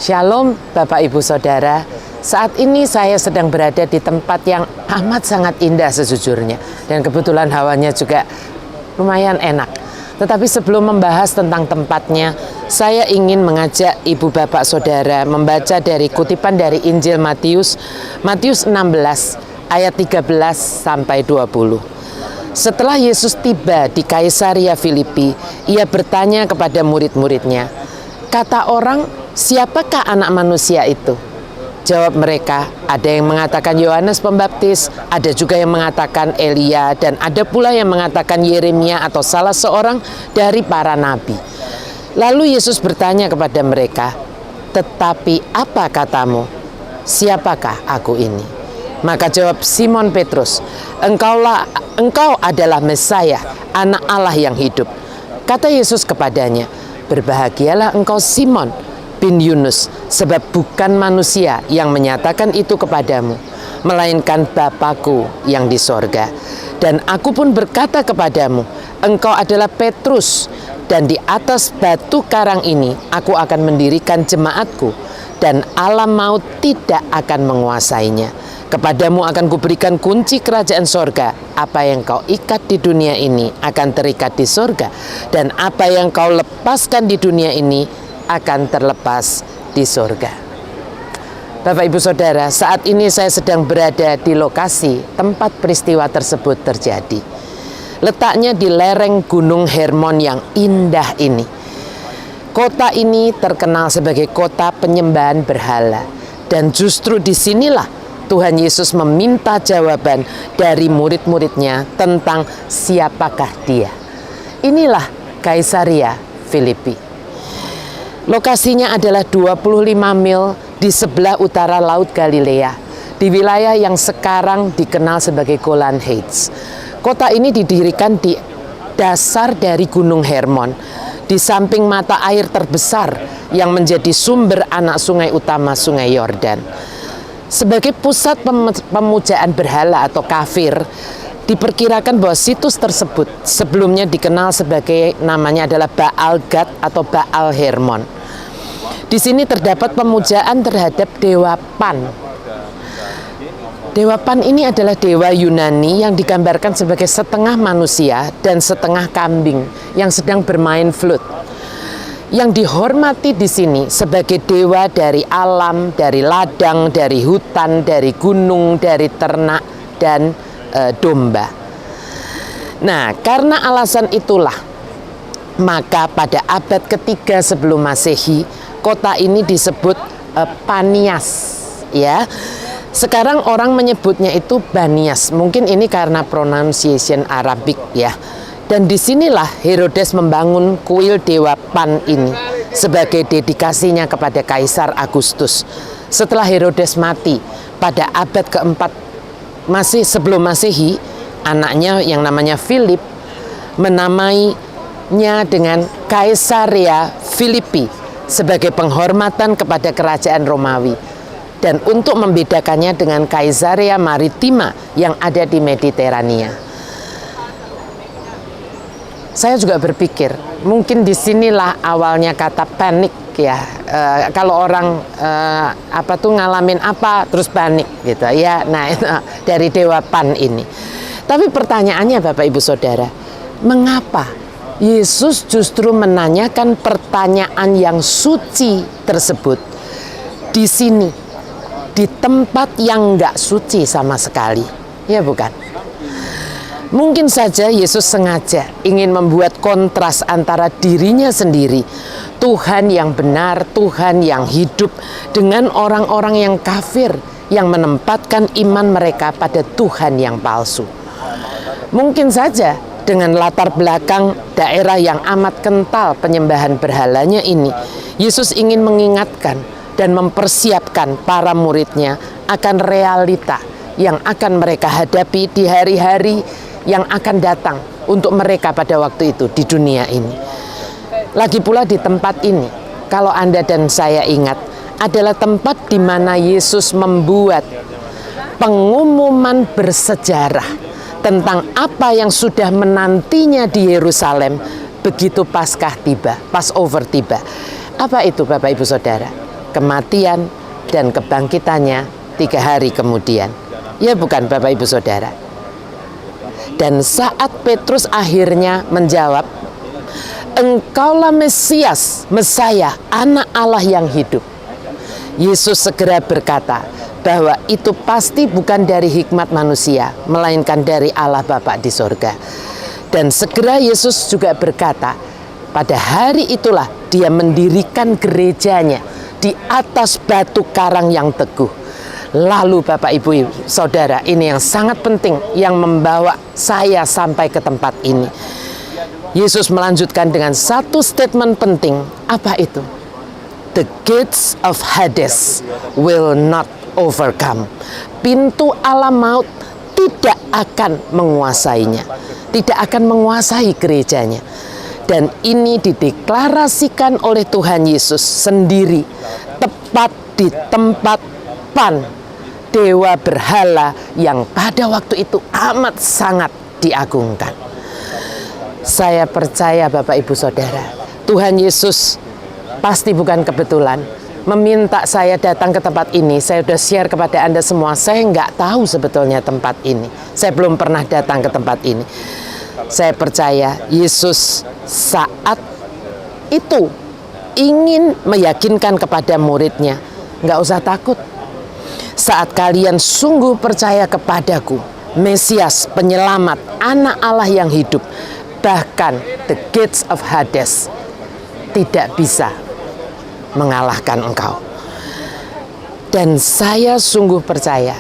Shalom Bapak Ibu Saudara. Saat ini saya sedang berada di tempat yang amat sangat indah sejujurnya. Dan kebetulan hawanya juga lumayan enak. Tetapi sebelum membahas tentang tempatnya, saya ingin mengajak Ibu Bapak Saudara membaca dari kutipan dari Injil Matius 16 ayat 13 sampai 20. Setelah Yesus tiba di Kaisaria Filipi, ia bertanya kepada murid-muridnya, "Kata orang, siapakah anak manusia itu?" Jawab mereka, "Ada yang mengatakan Yohanes Pembaptis, ada juga yang mengatakan Elia, dan ada pula yang mengatakan Yeremia atau salah seorang dari para nabi." Lalu Yesus bertanya kepada mereka, "Tetapi apa katamu? Siapakah aku ini?" Maka jawab Simon Petrus, Engkau adalah Mesaya, anak Allah yang hidup." Kata Yesus kepadanya, "Berbahagialah engkau Simon bin Yunus, sebab bukan manusia yang menyatakan itu kepadamu, melainkan Bapa-Ku yang di sorga. Dan aku pun berkata kepadamu, engkau adalah Petrus, dan di atas batu karang ini aku akan mendirikan jemaatku, dan alam maut tidak akan menguasainya. Kepadamu akan kuberikan kunci kerajaan sorga. Apa yang kau ikat di dunia ini akan terikat di sorga, dan apa yang kau lepaskan di dunia ini akan terlepas di sorga." Bapak Ibu Saudara, saat ini saya sedang berada di lokasi tempat peristiwa tersebut terjadi. Letaknya di lereng Gunung Hermon yang indah ini. Kota ini terkenal sebagai kota penyembahan berhala, dan justru disinilah Tuhan Yesus meminta jawaban dari murid-muridnya tentang siapakah dia. Inilah Kaisaria Filipi. Lokasinya adalah 25 mil di sebelah utara Laut Galilea, di wilayah yang sekarang dikenal sebagai Golan Heights. Kota ini didirikan di dasar dari Gunung Hermon, di samping mata air terbesar yang menjadi sumber anak sungai utama Sungai Yordan. Sebagai pusat pemujaan berhala atau kafir, diperkirakan bahwa situs tersebut sebelumnya dikenal sebagai namanya adalah Baal Gad atau Baal Hermon. Di sini terdapat pemujaan terhadap Dewa Pan. Dewa Pan ini adalah dewa Yunani yang digambarkan sebagai setengah manusia dan setengah kambing yang sedang bermain flute. Yang dihormati di sini sebagai dewa dari alam, dari ladang, dari hutan, dari gunung, dari ternak, dan domba. Nah, karena alasan itulah, maka pada abad ketiga sebelum Masehi, kota ini disebut Panias, ya. Sekarang orang menyebutnya itu Banias. Mungkin ini karena pronunciation Arabik, ya. Dan disinilah Herodes membangun kuil Dewa Pan ini sebagai dedikasinya kepada Kaisar Agustus. Setelah Herodes mati pada abad keempat sebelum Masehi, anaknya yang namanya Philip menamainya dengan Kaisaria Filipi sebagai penghormatan kepada kerajaan Romawi, dan untuk membedakannya dengan Kaisaria Maritima yang ada di Mediterania. Saya juga berpikir mungkin disinilah awalnya kata panik, ya. Kalau orang ngalamin apa terus panik gitu ya. Nah, itu dari Dewa Pan ini. Tapi pertanyaannya Bapak Ibu Saudara, mengapa Yesus justru menanyakan pertanyaan yang suci tersebut di sini, di tempat yang nggak suci sama sekali? Ya bukan? Mungkin saja Yesus sengaja ingin membuat kontras antara dirinya sendiri, Tuhan yang benar, Tuhan yang hidup, dengan orang-orang yang kafir yang menempatkan iman mereka pada Tuhan yang palsu. Mungkin saja dengan latar belakang daerah yang amat kental penyembahan berhalanya ini, Yesus ingin mengingatkan dan mempersiapkan para muridnya akan realita yang akan mereka hadapi di hari-hari yang akan datang untuk mereka pada waktu itu di dunia ini. Lagi pula di tempat ini, kalau Anda dan saya ingat, adalah tempat di mana Yesus membuat pengumuman bersejarah tentang apa yang sudah menantinya di Yerusalem begitu Paskah tiba, Passover tiba. Apa itu Bapak Ibu Saudara? kematian, dan kebangkitannya 3 hari kemudian. Ya bukan Bapak Ibu Saudara? Dan saat Petrus akhirnya menjawab, "Engkaulah Mesias, Mesaya, Anak Allah yang hidup." Yesus segera berkata bahwa itu pasti bukan dari hikmat manusia, melainkan dari Allah Bapa di sorga. Dan segera Yesus juga berkata, pada hari itulah dia mendirikan gerejanya di atas batu karang yang teguh. Lalu Bapak Ibu Saudara, ini yang sangat penting yang membawa saya sampai ke tempat ini. Yesus melanjutkan dengan satu statement penting. Apa itu? The gates of Hades will not overcome. Pintu alam maut tidak akan menguasainya, tidak akan menguasai gerejanya. Dan ini dideklarasikan oleh Tuhan Yesus sendiri, tepat di tempat Pan, dewa berhala yang pada waktu itu amat sangat diagungkan. Saya percaya Bapak Ibu Saudara, Tuhan Yesus pasti bukan kebetulan meminta saya datang ke tempat ini. Saya sudah share kepada Anda semua, saya nggak tahu sebetulnya tempat ini. Saya belum pernah datang ke tempat ini. Saya percaya Yesus saat itu ingin meyakinkan kepada muridnya, nggak usah takut. Saat kalian sungguh percaya kepadaku, Mesias, penyelamat, Anak Allah yang hidup, bahkan the gates of Hades tidak bisa mengalahkan engkau. Dan saya sungguh percaya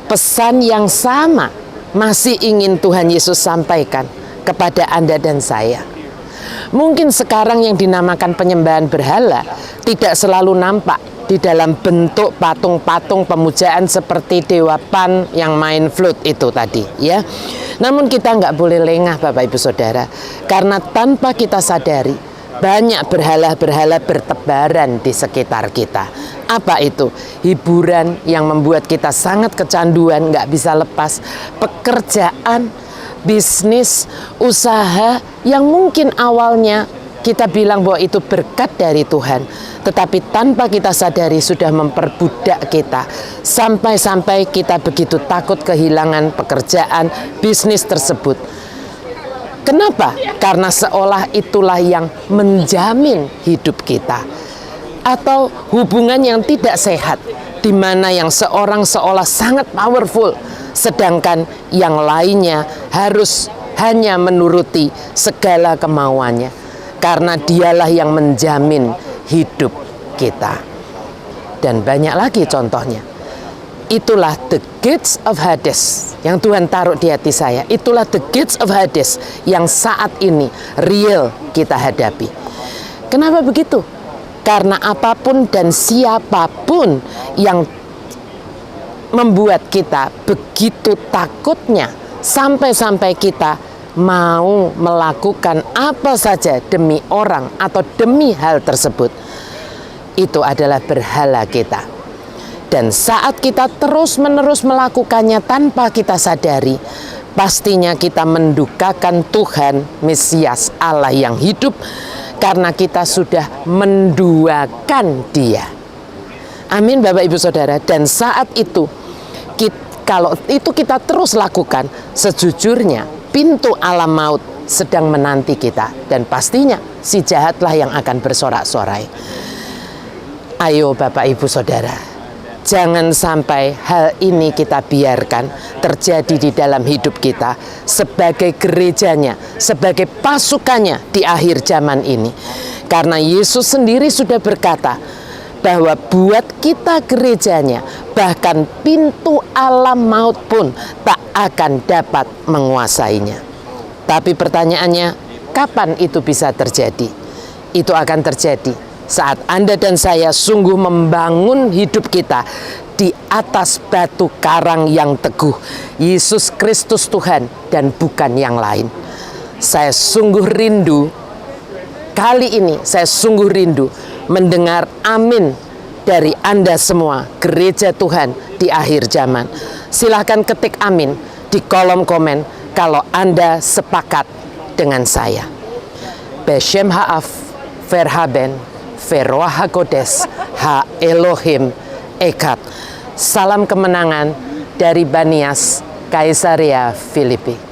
pesan yang sama masih ingin Tuhan Yesus sampaikan kepada Anda dan saya. Mungkin sekarang yang dinamakan penyembahan berhala tidak selalu nampak di dalam bentuk patung-patung pemujaan seperti Dewa Pan yang main flute itu tadi, ya. Namun kita nggak boleh lengah Bapak Ibu Saudara, karena tanpa kita sadari banyak berhala-berhala bertebaran di sekitar kita. Apa itu? Hiburan yang membuat kita sangat kecanduan, nggak bisa lepas. Pekerjaan, bisnis, usaha yang mungkin awalnya kita bilang bahwa itu berkat dari Tuhan, tetapi tanpa kita sadari sudah memperbudak kita. Sampai-sampai kita begitu takut kehilangan pekerjaan, bisnis tersebut. Kenapa? Karena seolah itulah yang menjamin hidup kita. Atau hubungan yang tidak sehat, di mana yang seorang seolah sangat powerful, sedangkan yang lainnya harus hanya menuruti segala kemauannya. Karena dialah yang menjamin hidup kita. Dan banyak lagi contohnya. Itulah the gates of Hades yang Tuhan taruh di hati saya. Itulah the gates of Hades yang saat ini real kita hadapi. Kenapa begitu? Karena apapun dan siapapun yang membuat kita begitu takutnya, sampai-sampai kita mau melakukan apa saja demi orang atau demi hal tersebut, itu adalah berhala kita. Dan saat kita terus-menerus melakukannya tanpa kita sadari, pastinya kita mendukakan Tuhan, Mesias, Allah yang hidup, karena kita sudah menduakan Dia. Amin Bapak Ibu Saudara. Dan saat itu, kalau itu kita terus lakukan, sejujurnya pintu alam maut sedang menanti kita. Dan pastinya si jahatlah yang akan bersorak-sorai. Ayo Bapak Ibu Saudara, jangan sampai hal ini kita biarkan terjadi di dalam hidup kita sebagai gerejanya, sebagai pasukannya di akhir zaman ini. Karena Yesus sendiri sudah berkata bahwa buat kita gerejanya, bahkan pintu alam maut pun tak akan dapat menguasainya. Tapi pertanyaannya, kapan itu bisa terjadi? Itu akan terjadi saat Anda dan saya sungguh membangun hidup kita di atas batu karang yang teguh, Yesus Kristus Tuhan dan bukan yang lain. Saya sungguh rindu, kali ini saya sungguh rindu mendengar amin dari Anda semua, gereja Tuhan di akhir zaman. Silahkan ketik amin di kolom komen kalau Anda sepakat dengan saya. Beshem Haaf, Verhaben, Veroa Hakodes, Ha Elohim Echad. Salam kemenangan dari Banias, Kaisaria Filipi.